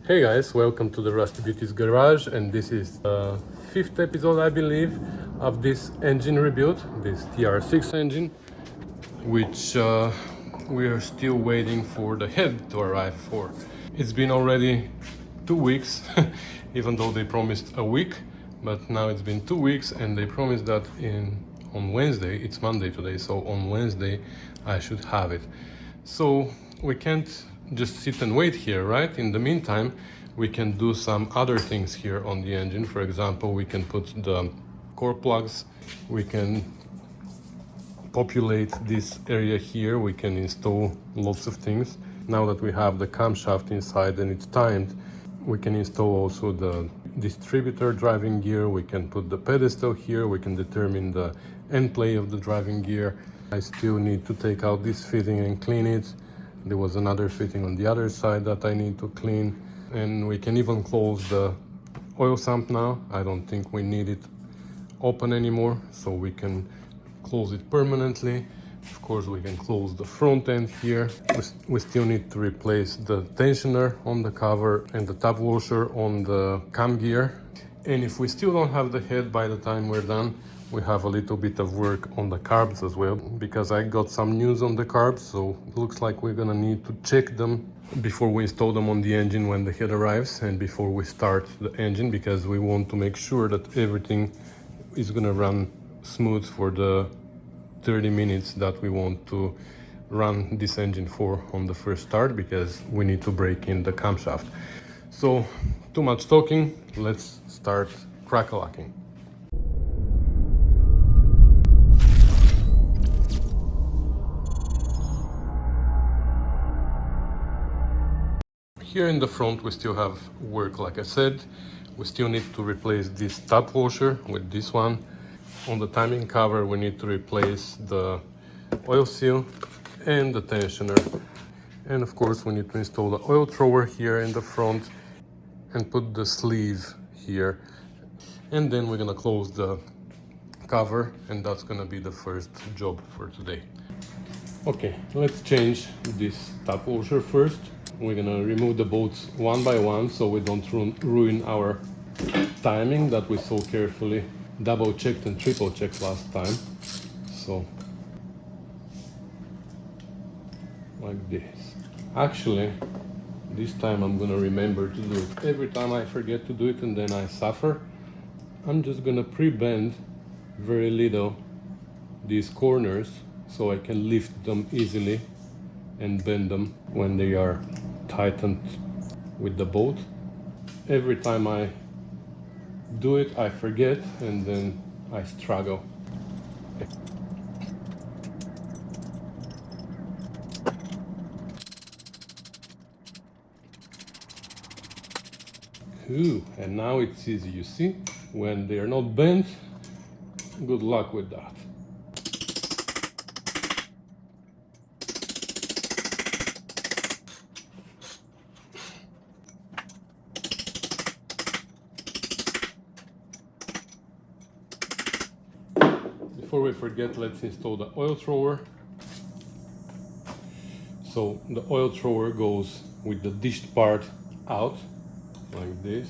Hey guys, welcome to the Rusty Beauties garage, and this is the 5th episode, I believe, of this engine rebuild, this TR6 engine, which we are still waiting for the head to arrive for. It's been already 2 weeks, even though they promised a week, but now it's been 2 weeks and they promised that on Wednesday, it's Monday today, so on Wednesday I should have it. So we can't just sit and wait here, right? In the meantime, we can do some other things here on the engine. For example, we can put the core plugs, we can populate this area here, we can install lots of things. Now that we have the camshaft inside and it's timed, we can install also the distributor driving gear, we can put the pedestal here, we can determine the end play of the driving gear. I still need to take out this fitting and clean it. There was another fitting on the other side that I need to clean, and we can even close the oil sump now. I don't think we need it open anymore, so we can close it permanently. Of course, we can close the front end here. We still need to replace the tensioner on the cover and the tap washer on the cam gear. And if we still don't have the head by the time we're done, we have a little bit of work on the carbs as well, because I got some news on the carbs, so it looks like we're gonna need to check them before we install them on the engine when the head arrives and before we start the engine, because we want to make sure that everything is gonna run smooth for the 30 minutes that we want to run this engine for on the first start, because we need to break in the camshaft. So too much talking, let's start crack-a-lacking. Here in the front we still have work, like I said. We still need to replace this tap washer with this one. On the timing cover we need to replace the oil seal and the tensioner. And of course we need to install the oil thrower here in the front and put the sleeve here. And then we're gonna close the cover, and that's gonna be the first job for today. Okay, let's change this tap washer first. We're gonna remove the bolts one by one so we don't ruin our timing that we so carefully double checked and triple checked last time. So, like this. Actually, this time I'm gonna remember to do it. Every time I forget to do it and then I suffer, I'm just gonna pre-bend very little these corners so I can lift them easily and bend them when they are tightened with the bolt. Every time I do it, I forget and then I struggle. Cool, and now it's easy, you see? When they are not bent, good luck with that. Before we forget, let's install the oil thrower. So the oil thrower goes with the dished part out, like this.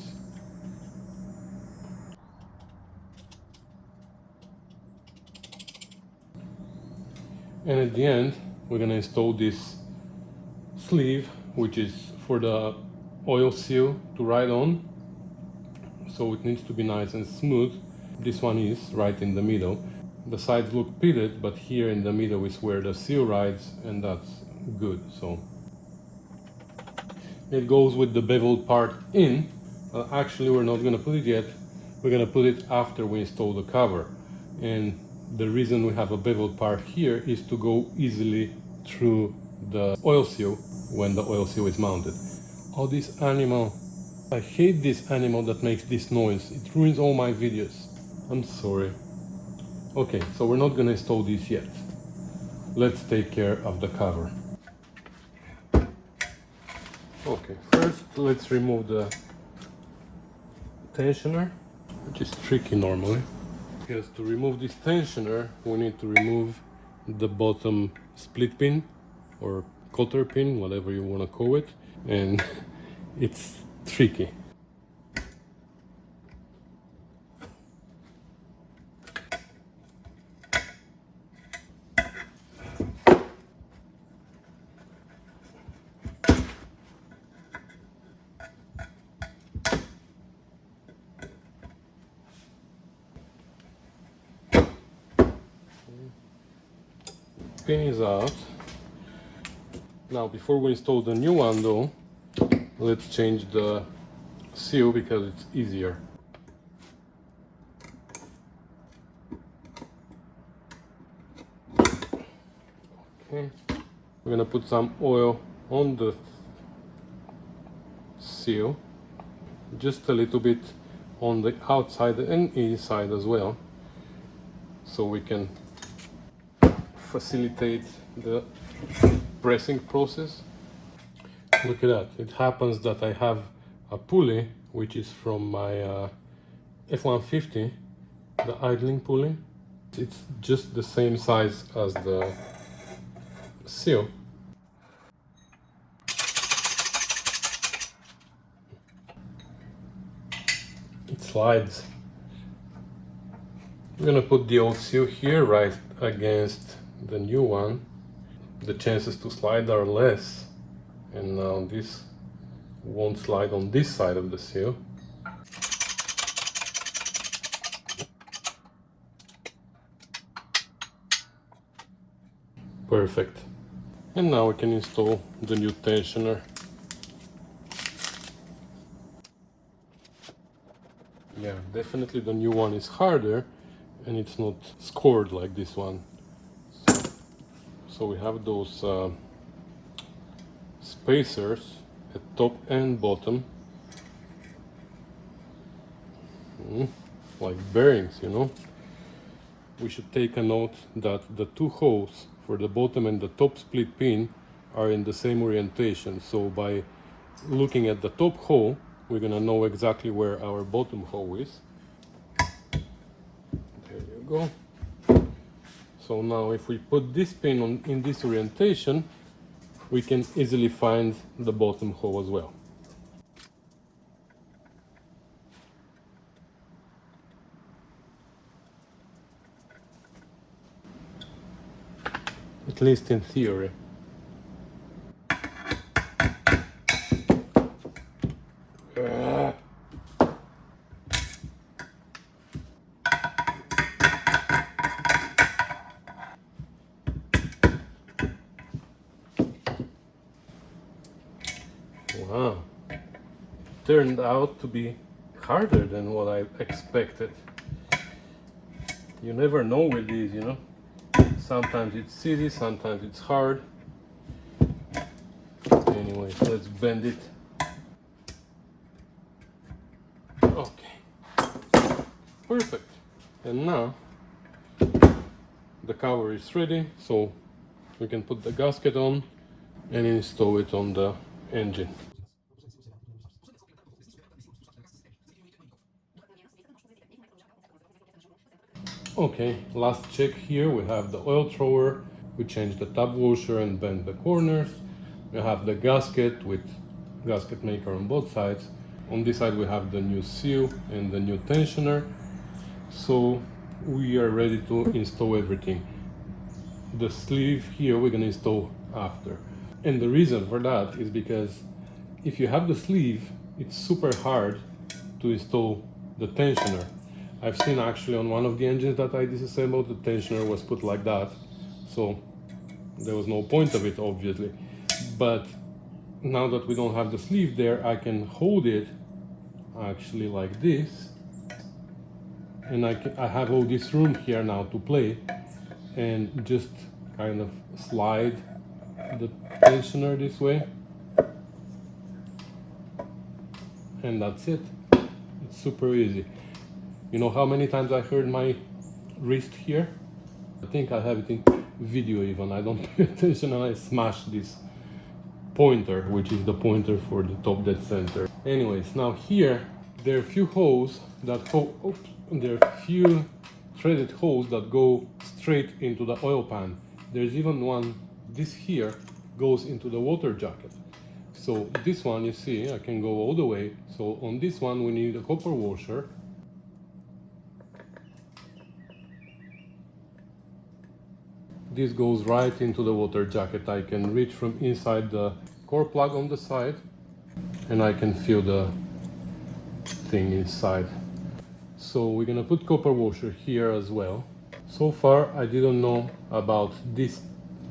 And at the end, we're gonna install this sleeve, which is for the oil seal to ride on. So it needs to be nice and smooth. This one is right in the middle. The sides look pitted, but here in the middle is where the seal rides, and that's good. So it goes with the beveled part in. Actually, we're not gonna put it yet. We're gonna put it after we install the cover. And the reason we have a beveled part here is to go easily through the oil seal when the oil seal is mounted. Oh, this animal. I hate this animal that makes this noise. It ruins all my videos. I'm sorry. Okay, so we're not gonna install this yet. Let's take care of the cover. Okay, first let's remove the tensioner, which is tricky normally. Because to remove this tensioner, we need to remove the bottom split pin or cotter pin, whatever you want to call it. And it's tricky. Pin is out. Now before we install the new one though, let's change the seal because it's easier. Okay, we're gonna put some oil on the seal, just a little bit on the outside and inside as well, so we can facilitate the pressing process. Look at that. It happens that I have a pulley which is from my F-150, the idling pulley. It's just the same size as the seal. It slides. I'm gonna put the old seal here right against the new one. The chances to slide are less, and now this won't slide on this side of the seal. Perfect. And now we can install the new tensioner. Yeah, definitely the new one is harder and it's not scored like this one. So we have those spacers at top and bottom, like bearings, you know. We should take a note that the two holes for the bottom and the top split pin are in the same orientation. So by looking at the top hole, we're gonna know exactly where our bottom hole is. There you go. So now if we put this pin on in this orientation, we can easily find the bottom hole as well. At least in theory. Wow, turned out to be harder than what I expected. You never know with these, you know. Sometimes it's easy, sometimes it's hard. Anyways, let's bend it. Okay, perfect. And now the cover is ready, so we can put the gasket on and install it on the engine. Okay, last check here. We have the oil thrower, we changed the tub washer and bent the corners. We have the gasket with gasket maker on both sides. On this side we have the new seal and the new tensioner. So we are ready to install everything. The sleeve here we're gonna install after. And the reason for that is because if you have the sleeve, it's super hard to install the tensioner. I've seen actually on one of the engines that I disassembled, the tensioner was put like that. So there was no point of it, obviously. But now that we don't have the sleeve there, I can hold it actually like this. And I have all this room here now to play and just kind of slide the tensioner this way. And that's it. It's super easy. You know how many times I hurt my wrist here? I think I have it in video even. I don't pay attention and I smash this pointer, which is the pointer for the top dead center. Anyways, now here there are a few holes that there are a few threaded holes that go straight into the oil pan. There's even one, this here goes into the water jacket. So this one, you see, I can go all the way. So on this one we need a copper washer. This goes right into the water jacket. I can reach from inside the core plug on the side and I can feel the thing inside. So we're gonna put copper washer here as well. So far I didn't know about this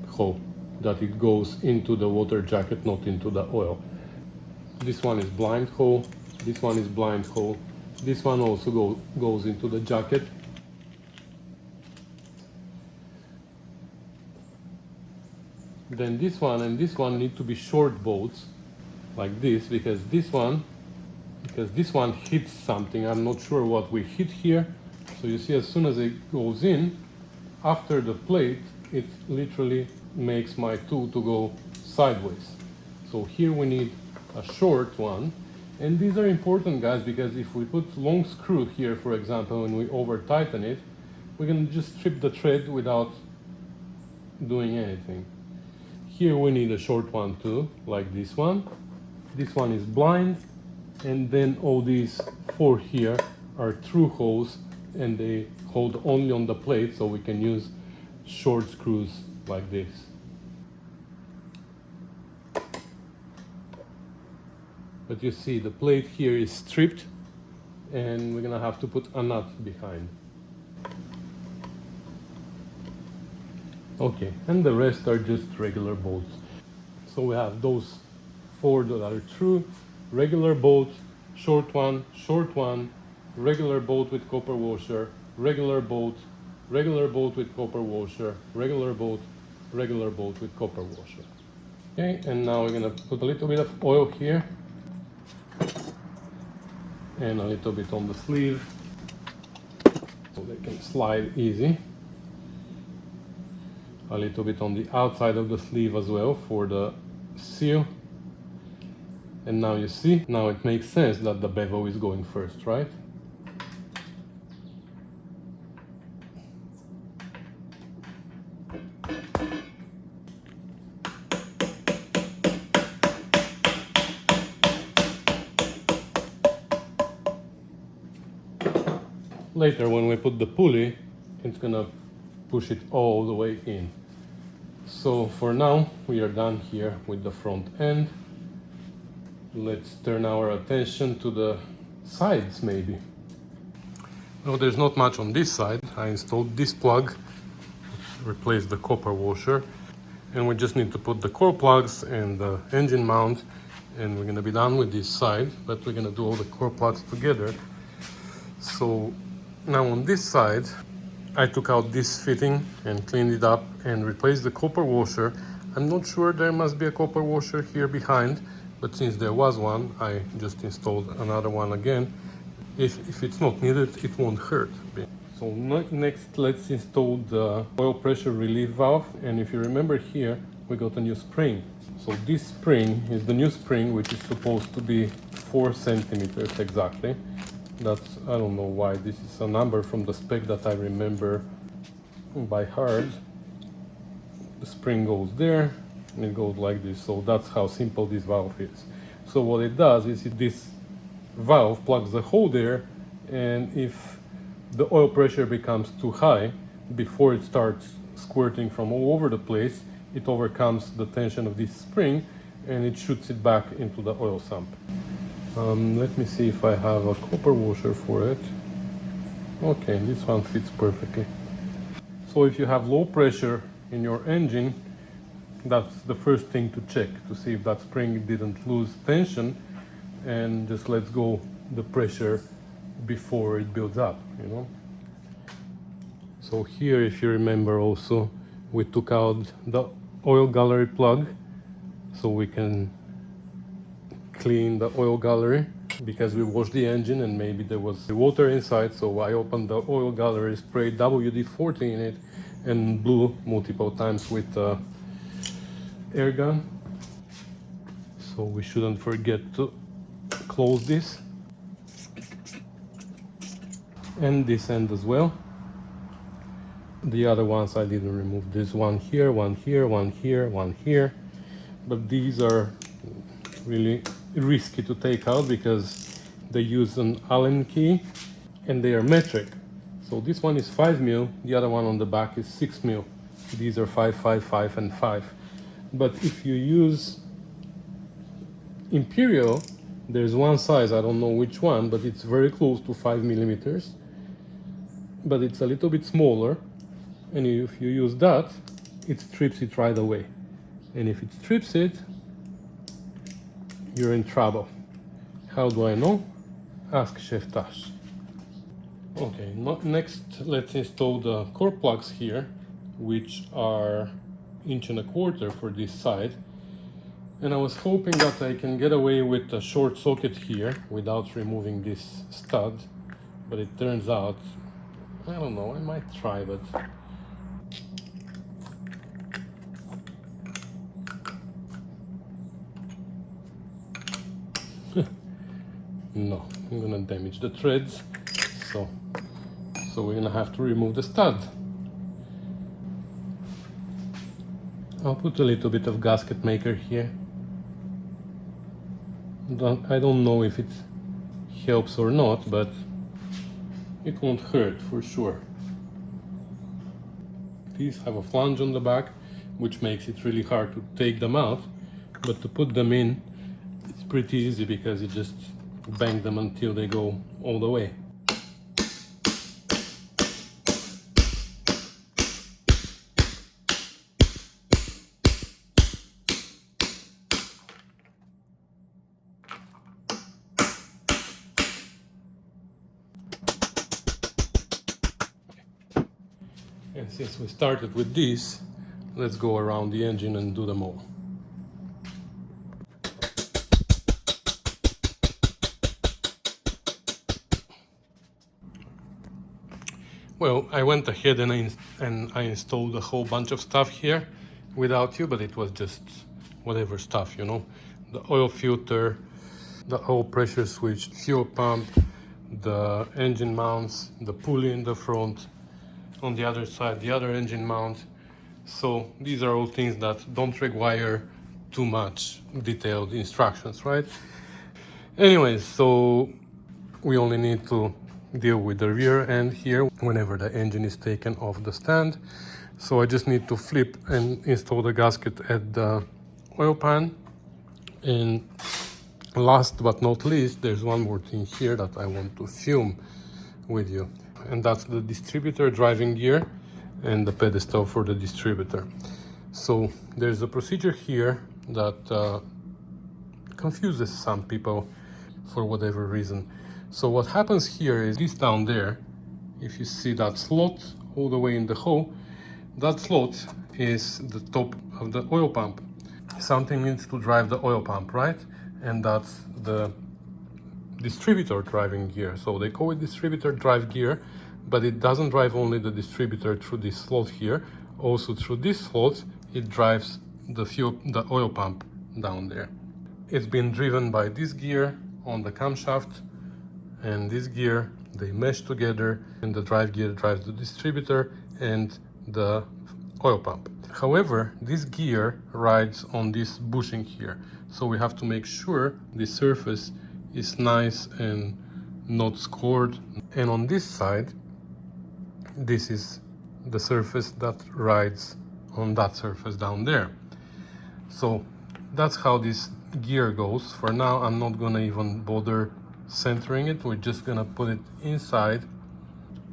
hole, that it goes into the water jacket, not into the oil. This one is blind hole, this one is blind hole, this one also goes into the jacket. Then this one and this one need to be short bolts like this, because this one hits something. I'm not sure what we hit here. So you see, as soon as it goes in, after the plate, it literally makes my tool to go sideways. So here we need a short one. And these are important, guys, because if we put long screw here, for example, and we over tighten it, we're gonna just strip the thread without doing anything. Here we need a short one too, like this one. This one is blind, and then all these four here are through holes, and they hold only on the plate, so we can use short screws like this. But you see, the plate here is stripped, and we're gonna have to put a nut behind. Okay, and the rest are just regular bolts. So we have those four that are true, regular bolt, short one, regular bolt with copper washer, regular bolt with copper washer, regular bolt with copper washer. Okay, and now we're gonna put a little bit of oil here and a little bit on the sleeve so they can slide easy. A little bit on the outside of the sleeve as well for the seal. And now you see, now it makes sense that the bevel is going first, right? Later, when we put the pulley, it's gonna push it all the way in. So for now, we are done here with the front end. Let's turn our attention to the sides maybe. No, there's not much on this side. I installed this plug, replaced the copper washer, and we just need to put the core plugs and the engine mount, and we're gonna be done with this side, but we're gonna do all the core plugs together. So now on this side, I took out this fitting and cleaned it up and replaced the copper washer. I'm not sure, there must be a copper washer here behind, but since there was one, I just installed another one again. If it's not needed, it won't hurt. So next, let's install the oil pressure relief valve. And if you remember here, we got a new spring. So this spring is the new spring, which is supposed to be 4 centimeters exactly. That's, I don't know why, this is a number from the spec that I remember by heart. The spring goes there and it goes like this, so that's how simple this valve is. So what it does is this valve plugs the hole there, and if the oil pressure becomes too high, before it starts squirting from all over the place, it overcomes the tension of this spring and it shoots it back into the oil sump. Let me see if I have a copper washer for it. Okay, this one fits perfectly. So if you have low pressure in your engine, that's the first thing to check, to see if that spring didn't lose tension, and just lets go the pressure before it builds up, you know. So here, if you remember also, we took out the oil gallery plug so we can clean the oil gallery, because we washed the engine and maybe there was water inside. So I opened the oil gallery, sprayed WD-40 in it and blew multiple times with air gun. So we shouldn't forget to close this and this end as well. The other ones I didn't remove. This one here, one here, one here, one here, but these are really risky to take out because they use an Allen key and they are metric. So this one is 5 mil, the other one on the back is 6 mil. These are 5, 5, 5, and 5. But if you use Imperial, there's one size, I don't know which one, but it's very close to 5 millimeters. But it's a little bit smaller. And if you use that, it strips it right away. And if it strips it, you're in trouble. How do I know? Ask Chef Tash. Okay, next let's install the core plugs here, which are 1.25 inches for this side. And I was hoping that I can get away with a short socket here without removing this stud, but it turns out, I don't know, I might try, but no, I'm gonna damage the threads, so we're gonna have to remove the stud. I'll put a little bit of gasket maker here. I don't know if it helps or not, but it won't hurt for sure. These have a flange on the back, which makes it really hard to take them out, but to put them in, it's pretty easy because you just bang them until they go all the way. And since we started with this, let's go around the engine and do them all. Well, I went ahead and I installed a whole bunch of stuff here without you, but it was just whatever stuff, you know. The oil filter, the oil pressure switch, fuel pump, the engine mounts, the pulley in the front, on the other side, the other engine mount. So these are all things that don't require too much detailed instructions, right? Anyways, so we only need to deal with the rear end here whenever the engine is taken off the stand. So I just need to flip and install the gasket at the oil pan. And last but not least, there's one more thing here that I want to film with you, and that's the distributor driving gear and the pedestal for the distributor. So there's a procedure here that confuses some people for whatever reason. So what happens here is this down there, if you see that slot all the way in the hole, that slot is the top of the oil pump. Something needs to drive the oil pump, right? And that's the distributor driving gear. So they call it distributor drive gear, but it doesn't drive only the distributor through this slot here. Also through this slot, it drives the oil pump down there. It's been driven by this gear on the camshaft, and this gear, they mesh together, and the drive gear drives the distributor and the oil pump. However, this gear rides on this bushing here, so we have to make sure the surface is nice and not scored. And on this side, this is the surface that rides on that surface down there. So that's how this gear goes. For now, I'm not gonna even bother centering it. We're just gonna put it inside.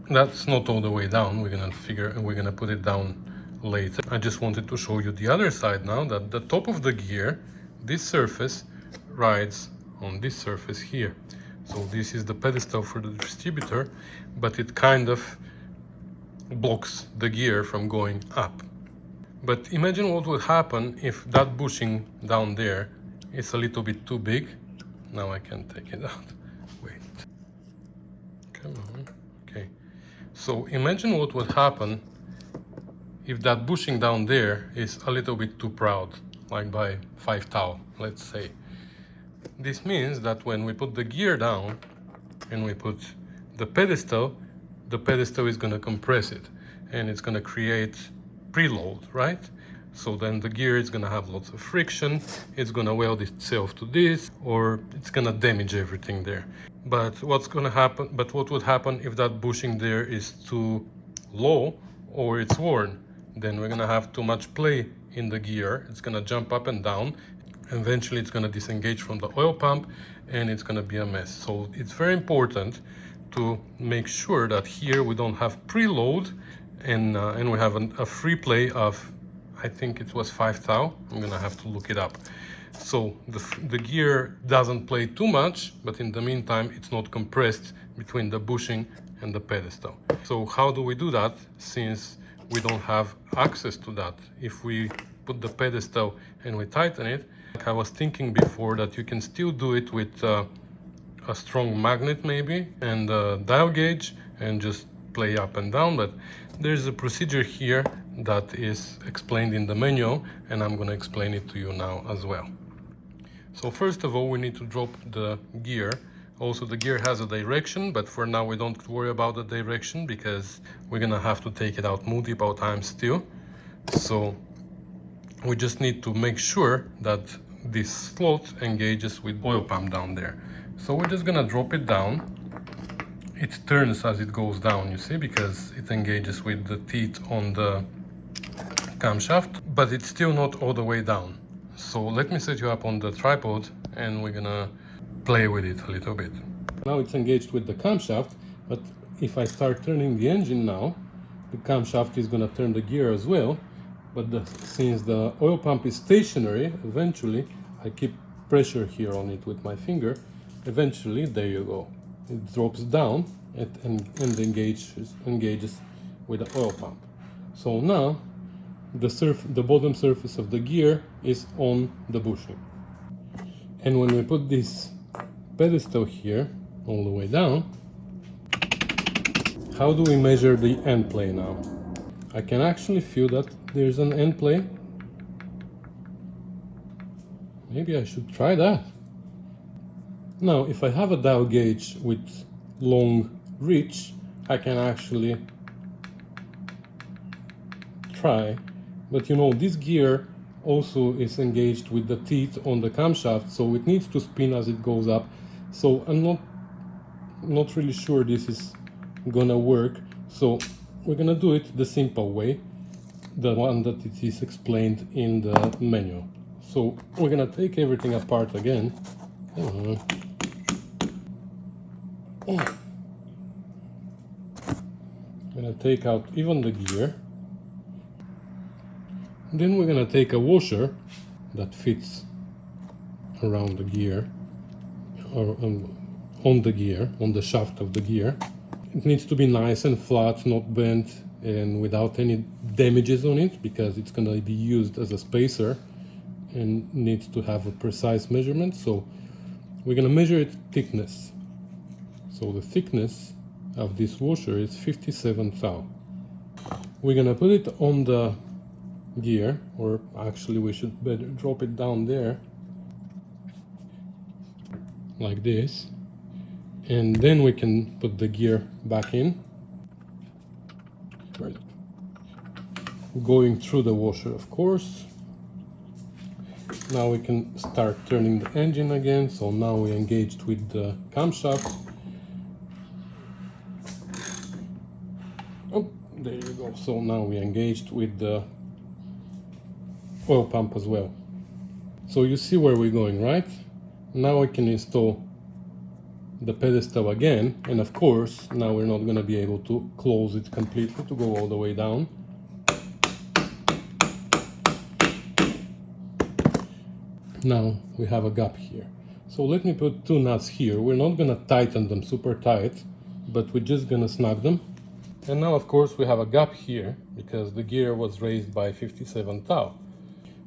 That's not all the way down. We're gonna put it down later. I just wanted to show you the other side now, that the top of the gear, this surface rides on this surface here. So this is the pedestal for the distributor, but it kind of blocks the gear from going up. But imagine what would happen if that bushing down there is a little bit too big. Now I can take it out. Wait. Come on. Okay. So imagine what would happen if that bushing down there is a little bit too proud, like by 5 thou, let's say. This means that when we put the gear down and we put the pedestal is going to compress it, and it's going to create preload, right? So then the gear is gonna have lots of friction, it's gonna weld itself to this, or it's gonna damage everything there. But what would happen if that bushing there is too low or it's worn? Then we're gonna have too much play in the gear. It's gonna jump up and down. Eventually it's gonna disengage from the oil pump and it's gonna be a mess. So it's very important to make sure that here we don't have preload and we have a free play of, I think it was 5 thou. I'm gonna have to look it up. So the gear doesn't play too much, but in the meantime it's not compressed between the bushing and the pedestal. So how do we do that, since we don't have access to that? If we put the pedestal and we tighten it, like I was thinking before, that you can still do it with a strong magnet maybe and a dial gauge and just play up and down, but there's a procedure here that is explained in the manual and I'm going to explain it to you now as well. So first of all, we need to drop the gear. Also, the gear has a direction, but for now we don't worry about the direction because we're gonna have to take it out multiple times still. So we just need to make sure that this slot engages with oil pump down there. So we're just gonna drop it down. It turns as it goes down, you see, because it engages with the teeth on the camshaft, but it's still not all the way down. So let me set you up on the tripod and we're gonna play with it a little bit. Now it's engaged with the camshaft, but if I start turning the engine now, the camshaft is gonna turn the gear as well. But since the oil pump is stationary, eventually, I keep pressure here on it with my finger, eventually, there you go. It drops down and engages with the oil pump. So now, the bottom surface of the gear is on the bushing. And when we put this pedestal here all the way down, how do we measure the end play now? I can actually feel that there's an end play. Maybe I should try that. Now, if I have a dial gauge with long reach, I can actually try. But you know, this gear also is engaged with the teeth on the camshaft, so it needs to spin as it goes up. So I'm not really sure this is gonna work. So we're gonna do it the simple way, the one that it is explained in the manual. So we're gonna take everything apart again. I'm gonna take out even the gear. Then we're gonna take a washer that fits around the gear, or on the gear, on the shaft of the gear. It needs to be nice and flat, not bent, and without any damages on it, because it's gonna be used as a spacer and needs to have a precise measurement. So we're gonna measure its thickness. So the thickness of this washer is 57 thou. We're gonna put it on the gear, or actually we should better drop it down there like this, and then we can put the gear back in, going through the washer, of course. Now we can start turning the engine again. So now we engaged with the camshaft. Oh, there you go. So now we engaged with the oil pump as well. So you see where we're going, right? Now I can install the pedestal again, and of course now we're not going to be able to close it completely to go all the way down. Now we have a gap here. So let me put 2 nuts here. We're not going to tighten them super tight, but we're just going to snug them. And now of course we have a gap here because the gear was raised by 57 thou.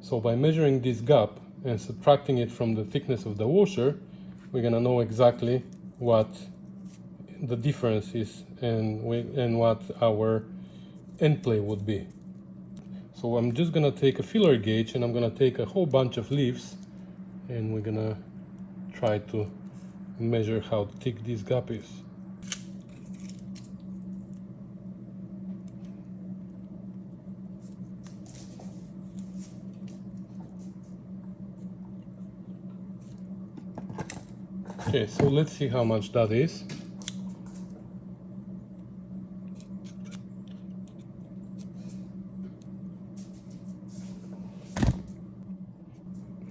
So by measuring this gap and subtracting it from the thickness of the washer, we're gonna know exactly what the difference is and what our end play would be. So I'm just gonna take a filler gauge and I'm gonna take a whole bunch of leaves and we're gonna try to measure how thick this gap is. Okay, so let's see how much that is.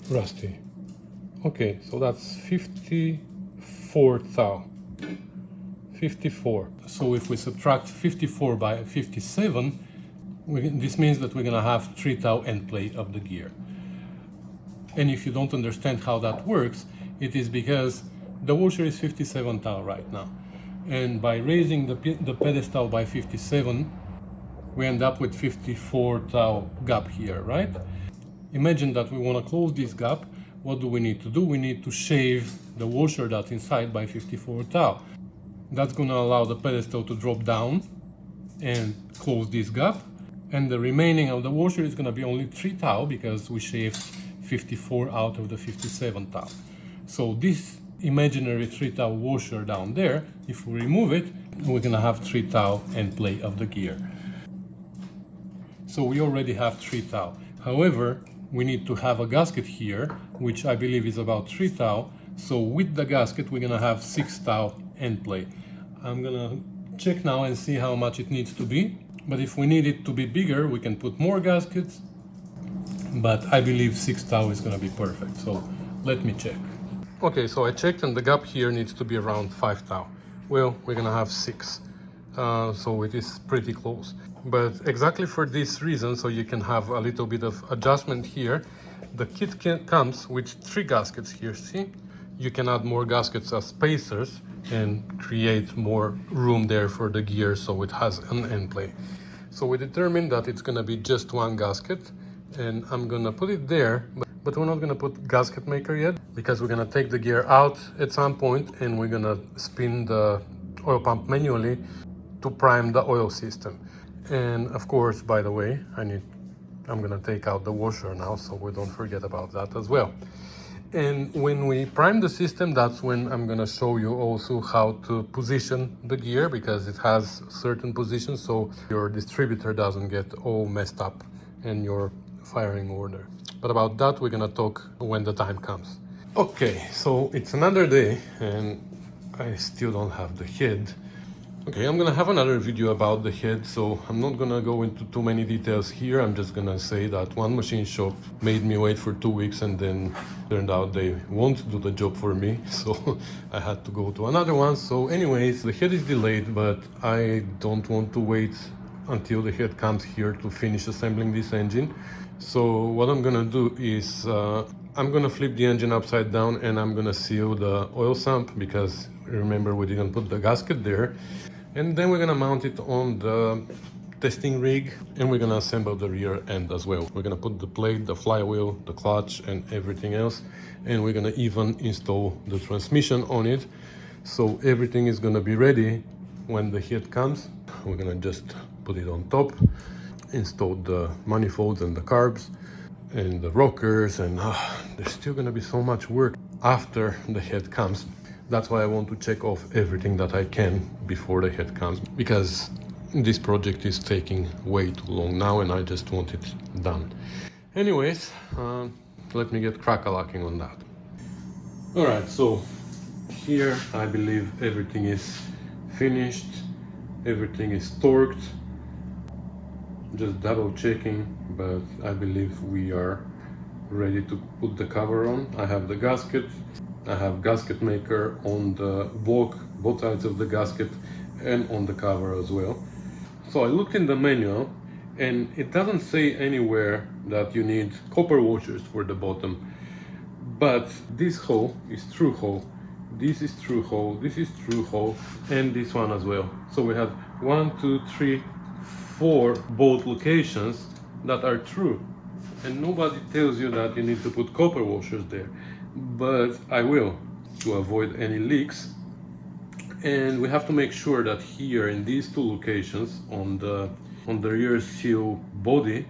Rusty. Okay, so that's 54 thou. 54. So if we subtract 54 by 57, this means that we're gonna have 3 thou end play of the gear. And if you don't understand how that works, it is because the washer is 57 thou right now. And by raising the pedestal by 57, we end up with 54 thou gap here, right? Imagine that we want to close this gap. What do we need to do? We need to shave the washer that's inside by 54 thou. That's going to allow the pedestal to drop down and close this gap. And the remaining of the washer is going to be only 3 thou because we shaved 54 out of the 57 thou. So this imaginary 3 thou washer down there, if we remove it, we're going to have 3 thou end play of the gear. So we already have 3 thou. However, we need to have a gasket here, which I believe is about 3 thou. So with the gasket, we're gonna have 6 thou end play. I'm gonna check now and see how much it needs to be. But if we need it to be bigger, we can put more gaskets. But I believe 6 thou is gonna be perfect. So let me check. Okay, so I checked and the gap here needs to be around 5 thou. Well, we're gonna have 6. So it is pretty close. But exactly for this reason, so you can have a little bit of adjustment here, the kit comes with 3 gaskets here, see? You can add more gaskets as spacers and create more room there for the gear so it has an end play. So we determined that it's gonna be just 1 gasket, and I'm gonna put it there, but we're not gonna put gasket maker yet because we're gonna take the gear out at some point and we're gonna spin the oil pump manually to prime the oil system. And of course, by the way, I'm gonna take out the washer now, so we don't forget about that as well. And when we prime the system, that's when I'm gonna show you also how to position the gear, because it has certain positions so your distributor doesn't get all messed up in your firing order. But about that, we're gonna talk when the time comes. Okay, so it's another day and I still don't have the head. Okay, I'm gonna have another video about the head, so I'm not gonna go into too many details here. I'm just gonna say that one machine shop made me wait for 2 weeks and then turned out they won't do the job for me, so I had to go to another one. So anyways, the head is delayed, but I don't want to wait until the head comes here to finish assembling this engine. So what I'm gonna do is I'm gonna flip the engine upside down and I'm gonna seal the oil sump, because remember we didn't put the gasket there. And then we're gonna mount it on the testing rig and we're gonna assemble the rear end as well. We're gonna put the plate, the flywheel, the clutch and everything else. And we're gonna even install the transmission on it. So everything is gonna be ready when the head comes. We're gonna just put it on top, install the manifolds and the carbs and the rockers, and there's still gonna be so much work after the head comes. That's why I want to check off everything that I can before the head comes, because this project is taking way too long now and I just want it done. Anyways, let me get crack-a-lacking on that. Alright, so here I believe everything is finished, everything is torqued. Just double checking, but I believe we are ready to put the cover on. I have the gasket. I have gasket maker on the block, both sides of the gasket, and on the cover as well. So I looked in the manual and it doesn't say anywhere that you need copper washers for the bottom. But this hole is through hole, this is through hole, this is through hole, and this one as well. So we have 1, 2, 3, 4 both locations that are through. And nobody tells you that you need to put copper washers there. But I will, to avoid any leaks. And we have to make sure that here in these 2 locations on the rear seal body,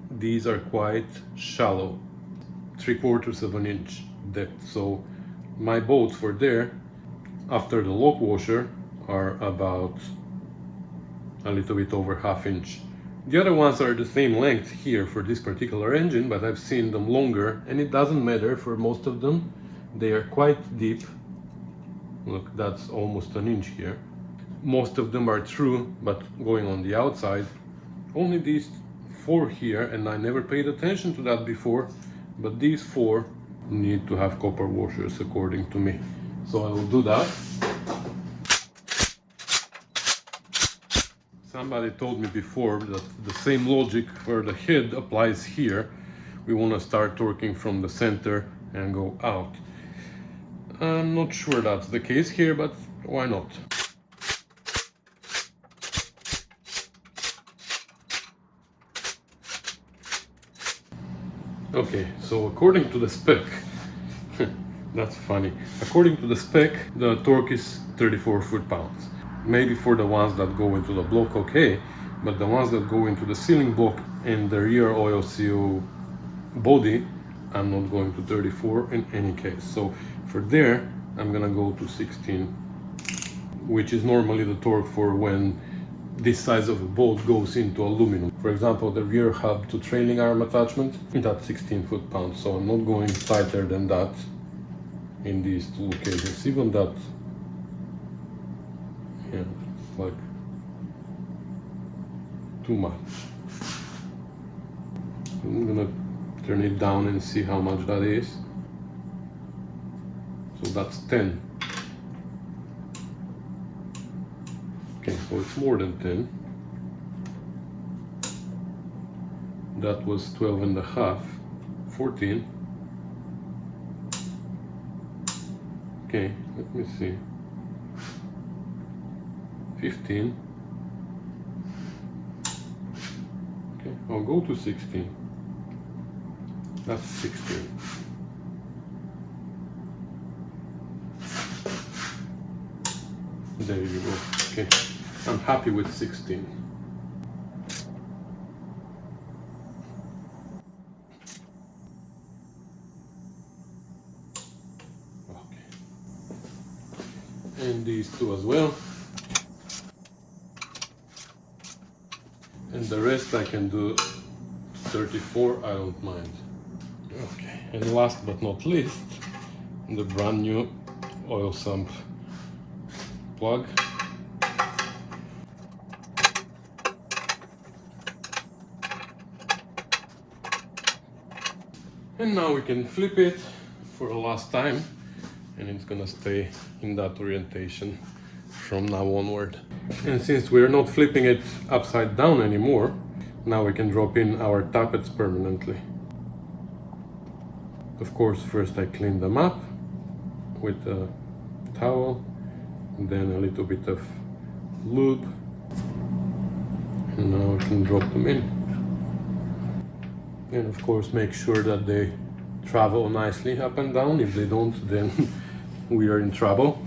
these are quite shallow, 3/4 of an inch depth. So my bolts for there, after the lock washer, are about a little bit over 1/2 inch. The other ones are the same length here for this particular engine, but I've seen them longer, and it doesn't matter for most of them. They are quite deep Look, that's almost an inch here. Most of them are true, but going on the outside, only these 4 here, and I never paid attention to that before, but these 4 need to have copper washers according to me. So I will do that. Somebody told me before that the same logic for the head applies here. We want to start torquing from the center and go out. I'm not sure that's the case here, but why not? Okay, so according to the spec, that's funny. According to the spec, the torque is 34 foot-pounds. Maybe for the ones that go into the block, okay, but the ones that go into the ceiling block and the rear oil seal body, I'm not going to 34 in any case. So for there, I'm gonna go to 16, which is normally the torque for when this size of a bolt goes into aluminum. For example, the rear hub to trailing arm attachment, that's 16 foot-pounds. So I'm not going tighter than that in these 2 cases. Even that, yeah, it's like too much. I'm gonna turn it down and see how much that is. So that's 10. Okay, so it's more than 10. That was 12 and a half, 14. Okay, let me see. 15. Okay, I'll go to 16. That's 16. There you go. Okay, I'm happy with 16. Okay. And these 2 as well. And the rest I can do 34, I don't mind. Okay, and last but not least, the brand new oil sump plug. And now we can flip it for a last time, and it's gonna stay in that orientation from now onward. And since we're not flipping it upside down anymore, now we can drop in our tappets permanently. Of course, first I clean them up with a towel, and then a little bit of lube, and now I can drop them in. And of course make sure that they travel nicely up and down. If they don't, then we are in trouble.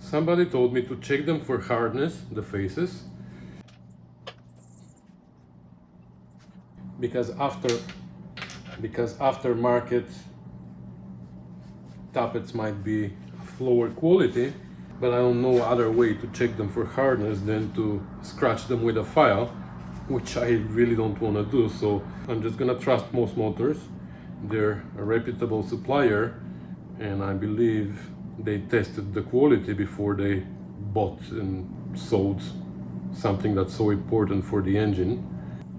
Somebody told me to check them for hardness, the faces, because aftermarket tappets might be of lower quality, but I don't know other way to check them for hardness than to scratch them with a file, which I really don't want to do. So I'm just gonna trust Most Motors. They're a reputable supplier, and I believe they tested the quality before they bought and sold something that's so important for the engine.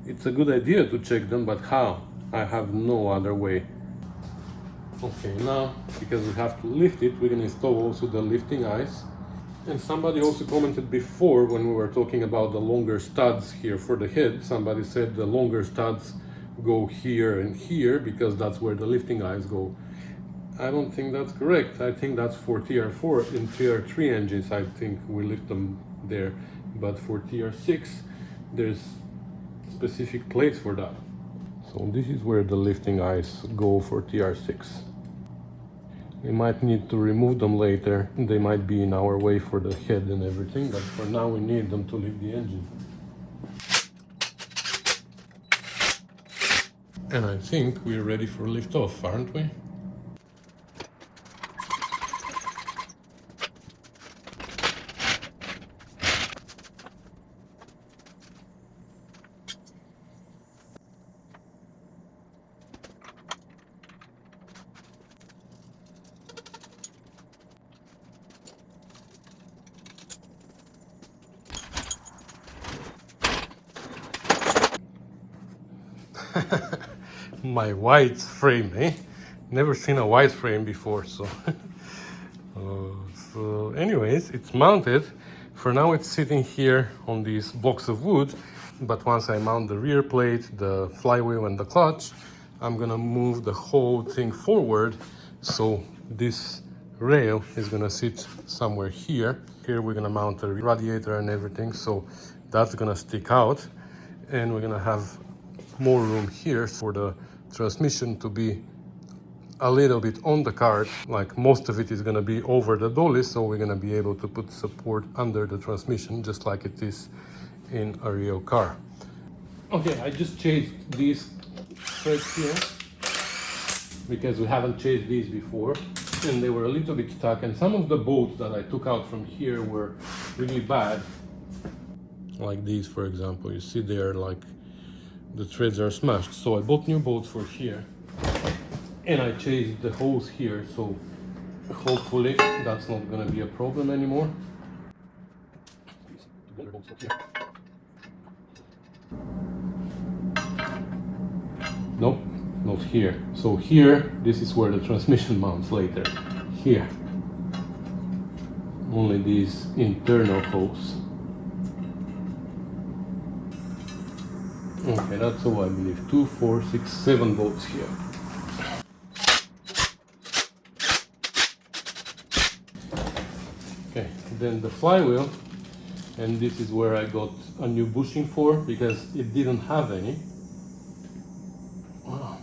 It's a good idea to check them, but how? I have no other way. Okay, now, because we have to lift it, we can install also the lifting eyes. And somebody also commented before, when we were talking about the longer studs here for the head, somebody said the longer studs go here and here because that's where the lifting eyes go. I don't think that's correct. I think that's for TR4 and TR3 engines. I think we lift them there, but for TR6 there's specific place for that. So this is where the lifting eyes go for TR6. We might need to remove them later. They might be in our way for the head and everything, but for now we need them to lift the engine. And I think we're ready for liftoff, aren't we? My white frame, eh? Never seen a white frame before, so. So anyways, it's mounted. For now it's sitting here on this box of wood, but once I mount the rear plate, the flywheel and the clutch, I'm gonna move the whole thing forward. So this rail is gonna sit somewhere here. Here we're gonna mount the radiator and everything, so that's gonna stick out. And we're gonna have more room here for the transmission to be a little bit on the cart. Like most of it is gonna be over the dolly, so we're gonna be able to put support under the transmission just like it is in a real car. Okay, I just chased these threads here because we haven't chased these before and they were a little bit stuck, and some of the bolts that I took out from here were really bad. Like these, for example, you see they are like, the threads are smashed. So I bought new bolts for here and I changed the hose here, so hopefully that's not gonna be a problem anymore. Nope, not here. So here, this is where the transmission mounts later. Here. Only these internal hose. Okay, that's all I believe. 2, 4, 6, 7 bolts here. Okay, then the flywheel, and this is where I got a new bushing for because it didn't have any. Wow.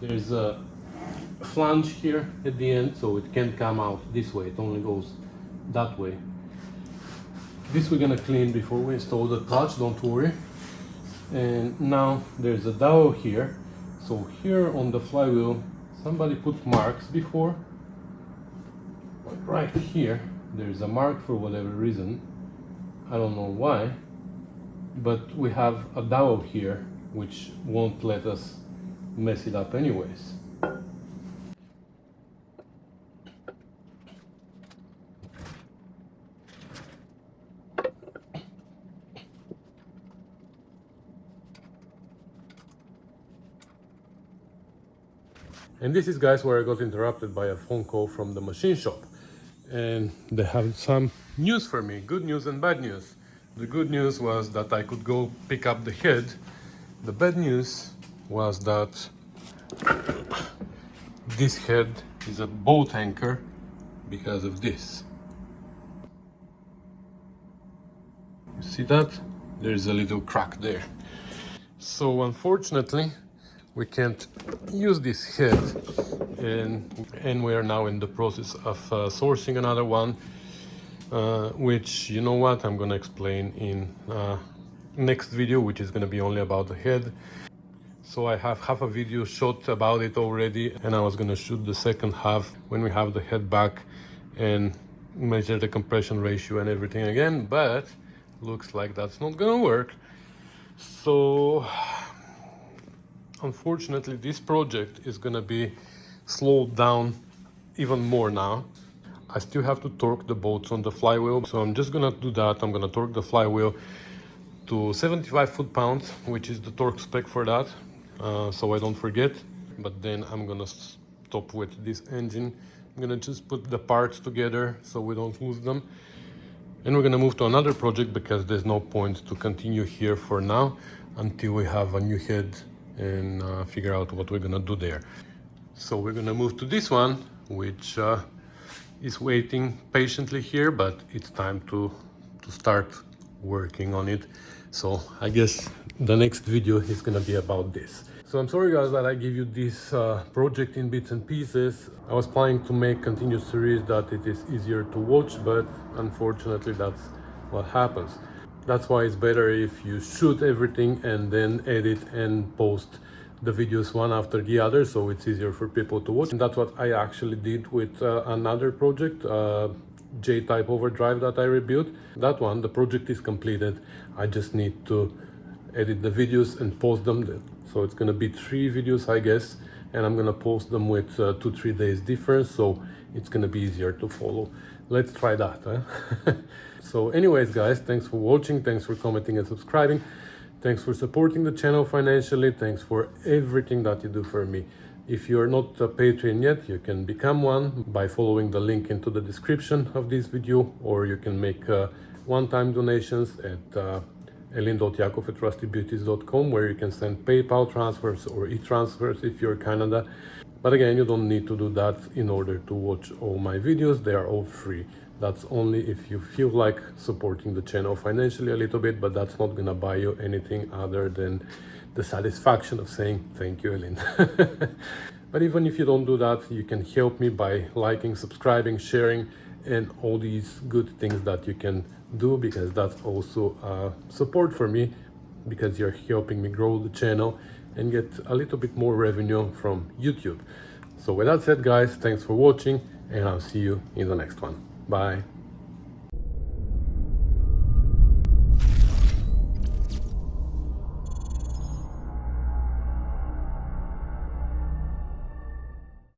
There's a flange here at the end, so it can't come out this way, it only goes that way. This we're gonna clean before we install the clutch, don't worry. And now there's a dowel here. So here on the flywheel, somebody put marks before. Right here, there's a mark for whatever reason. I don't know why, but we have a dowel here, which won't let us mess it up anyways. And this is, guys, where I got interrupted by a phone call from the machine shop. And they have some news for me, good news and bad news. The good news was that I could go pick up the head. The bad news was that this head is a boat anchor because of this. You see that? There's a little crack there. So unfortunately, we can't use this head, and we are now in the process of sourcing another one, which, you know what, I'm gonna explain in next video, which is gonna be only about the head. So I have half a video shot about it already, and I was gonna shoot the second half when we have the head back and measure the compression ratio and everything again, but looks like that's not gonna work. So unfortunately, this project is gonna be slowed down even more now. I still have to torque the bolts on the flywheel, so I'm just gonna do that. I'm gonna torque the flywheel to 75 foot-pounds, which is the torque spec for that, so I don't forget. But then I'm gonna stop with this engine. I'm gonna just put the parts together so we don't lose them. And we're gonna move to another project because there's no point to continue here for now until we have a new head and figure out what we're gonna do there. So we're gonna move to this one, which is waiting patiently here, but it's time to start working on it. So I guess the next video is gonna be about this. So I'm sorry, guys, that I give you this project in bits and pieces. I was planning to make continuous series that it is easier to watch, but unfortunately that's what happens. That's why it's better if you shoot everything and then edit and post the videos one after the other, so it's easier for people to watch. And that's what I actually did with another project, J-type overdrive that I rebuilt. That one, the project is completed. I just need to edit the videos and post them. So it's gonna be 3 videos, I guess, and I'm gonna post them with 2-3 days difference, so it's gonna be easier to follow. let's try that, huh? So anyways, guys, thanks for watching, thanks for commenting and subscribing, thanks for supporting the channel financially, thanks for everything that you do for me. If you're not a Patreon yet, you can become one by following the link into the description of this video, or you can make one-time donations at elin.yakov at rustybeauties.com, where you can send PayPal transfers or e-transfers if you're Canada. But again, you don't need to do that in order to watch all my videos. They are all free. That's only if you feel like supporting the channel financially a little bit, but that's not gonna buy you anything other than the satisfaction of saying thank you, Elin. But even if you don't do that, you can help me by liking, subscribing, sharing, and all these good things that you can do, because that's also support for me, because you're helping me grow the channel and get a little bit more revenue from YouTube. So with that said, guys, thanks for watching, and I'll see you in the next one. Bye.